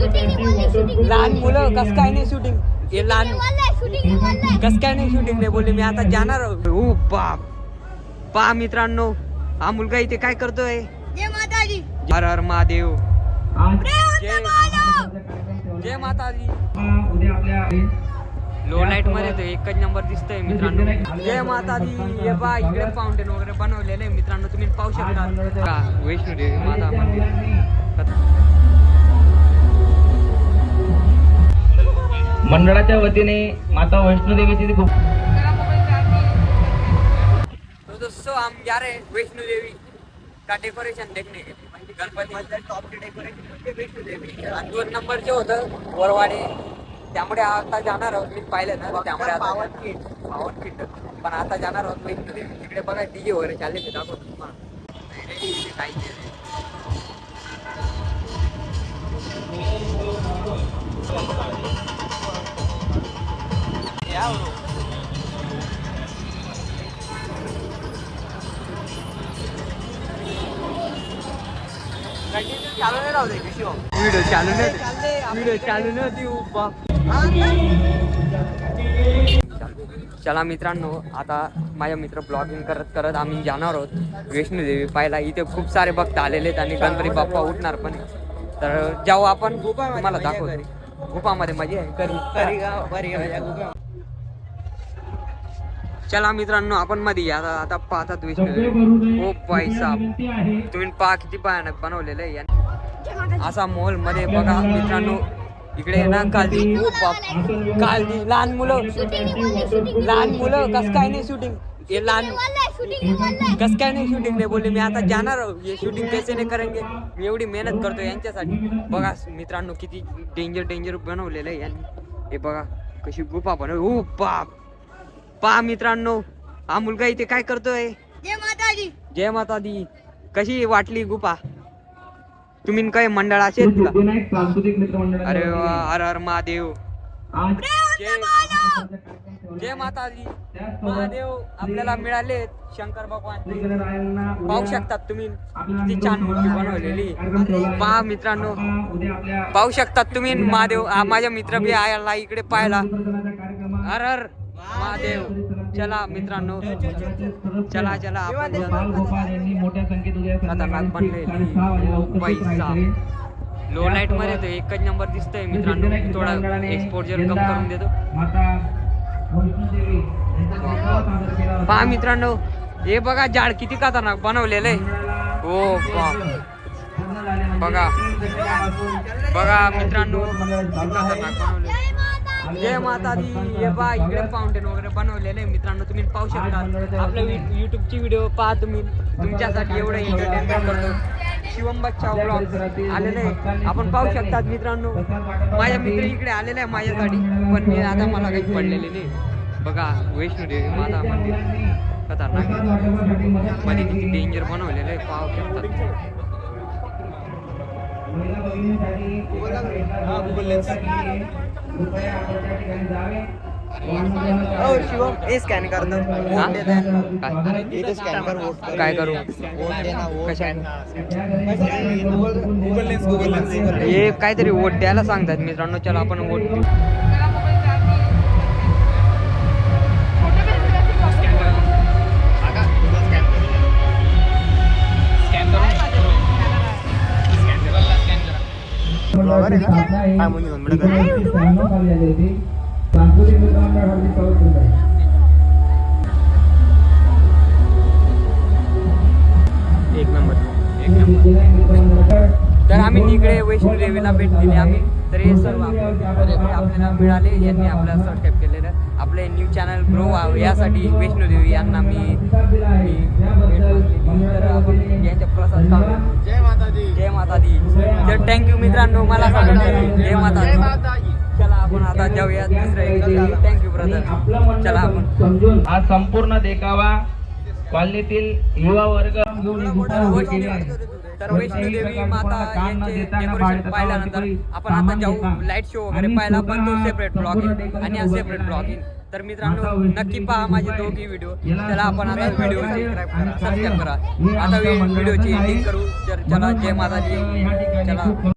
लहान मुलं कस काय नाही शूटिंग हे लहान कस काय नाही शूटिंग नाही बोलले मी आता जाणार हो बाप पहा मित्रांनो हा मुलगा इथे काय करतोय हर हर महादेव जय माताजी लो लाईट मध्ये तो एकच नंबर दिसतोय मित्रांनो जय माताजी हे पहा इकडे फाउंटेन वगैरे बनवलेलं आहे मित्रांनो तुम्ही पाहू शकता वैष्णोदेवी माता मंदिर मंडळाच्या वतीने माता वैष्णोदेवीची खूप तो दोस्तों हम जा रहे हैं वैष्णो देवी का डेकोरेशन देखने के लिए गणपती टॉप डेकोरेशन वैष्णो देवी 2 नंबरचे होतं वरवाडे त्यामुळे आता जाणार आहोत मी पाहिलं ना त्यामुळे पावन किट पण आता जाणार आहोत वैष्णो देवी तिकडे बघा डीजे वगैरे चालले ते दाखवतो तुम्हाला व्हिडिओ चालू नव्हती चला मित्रांनो आता माझ्या मित्र ब्लॉगिंग करत करत आम्ही जाणार आहोत वैष्णोदेवी पाहायला इथे खूप सारे भक्त आलेले आहेत आणि गणपती बाप्पा उठणार पण तर जाऊ आपण तुम्हाला दाखवतो गुफामध्ये मजा आहे चला मित्रांनो आपण मध्ये आता पाहतात वैष्णोदेवी हो पैसा तुम्ही पहा किती भयानक बनवलेलं आहे असा मॉल मध्ये बघा मित्रांनो इकडे ना कालदी लहान मुलं कस काय नाही शूटिंग हे लहान कस काय नाही शूटिंग नाही बोलले मी आता जाणार हे शूटिंग कैसे नाही करेंगे मी एवढी मेहनत करतो यांच्यासाठी बघा मित्रांनो किती डेंजर बनवलेलं आहे यांनी हे बघा कशी गुफा बनव हो बाप पहा मित्रांनो हा मुलगा इथे काय करतोय जय माताजी कशी वाटली गुफा तुम्ही काय मंडळाचे अरे हर हर महादेव जय माताजी महादेव आपल्याला मिळाले शंकर भगवान पाहू शकतात तुम्ही किती छान मूर्ती बनवलेली पहा मित्रांनो पाहू शकतात तुम्ही महादेव माझ्या मित्र बी आला इकडे पाहायला हर हर महादेव चला मित्रांनो चला आपण खतरनाक बनले पैसा लो लाईट मध्ये तो एकच नंबर दिसतोय मित्रांनो थोडा एक्सपोजर कम करून देतो पहा मित्रांनो हे बघा झाड किती खतरनाक बनवलेलं आहे हो बघा मित्रांनो खतरनाक बनवले जय माताजी हे पहा इकडे फाउंटेन वगैरे बनवलेलं आहे मित्रांनो तुम्ही पाहू शकता आपल्या युट्यूबची व्हिडिओ पहा तुम्ही तुमच्यासाठी एवढं एंटरटेनमेंट करतो शिवम बच्चा ब्लॉग आलेले आहे आपण पाहू शकतात मित्रांनो माझ्या मित्र इकडे आलेले आहे माझ्यासाठी पण मी आता मला काही पडलेले नाही बघा वैष्णोदेवी माता मंदिर खतरनाक मध्ये किती डेंजर बनवलेलं आहे पाहू शकतात शिवम हे स्कॅन कर काय करू कशा हे काहीतरी वोट द्यायला सांगतात मित्रांनो चला आपण वोट देऊ एक नंबर तर आम्ही इकडे वैष्णोदेवीला भेट दिली आम्ही तर हे सर्व आपल्याला मिळाले यांनी आपल्याला सबस्क्राईब केलेलं आपले न्यू चॅनल ग्रो व्हावं यासाठी वैष्णोदेवी यांना मी तर आपण यांच्या प्रसाद जय माताजी तर थँक्यू मित्रांनो मला सांगितलं जय माताजी चला आपण आता जाऊया दुसऱ्या थँक्यू ब्रदर चला आपण हा संपूर्ण देखावा कॉलनीतील युवा वर्ग तर वैष्णोदेवी माता यांचे डेकोरेशन पाहिल्यानंतर आपण आता जाऊ लाईट शो वगैरे पाहायला पण तो सेपरेट ब्लॉगिंग आणि हा सेपरेट ब्लॉगिंग तर मित्रांनो नक्की पहा माझे दोघी व्हिडिओ चला आपण आता व्हिडिओ सबस्क्राईब करा आता व्हिडिओची एडिटिंग करू चला जय माताजी चला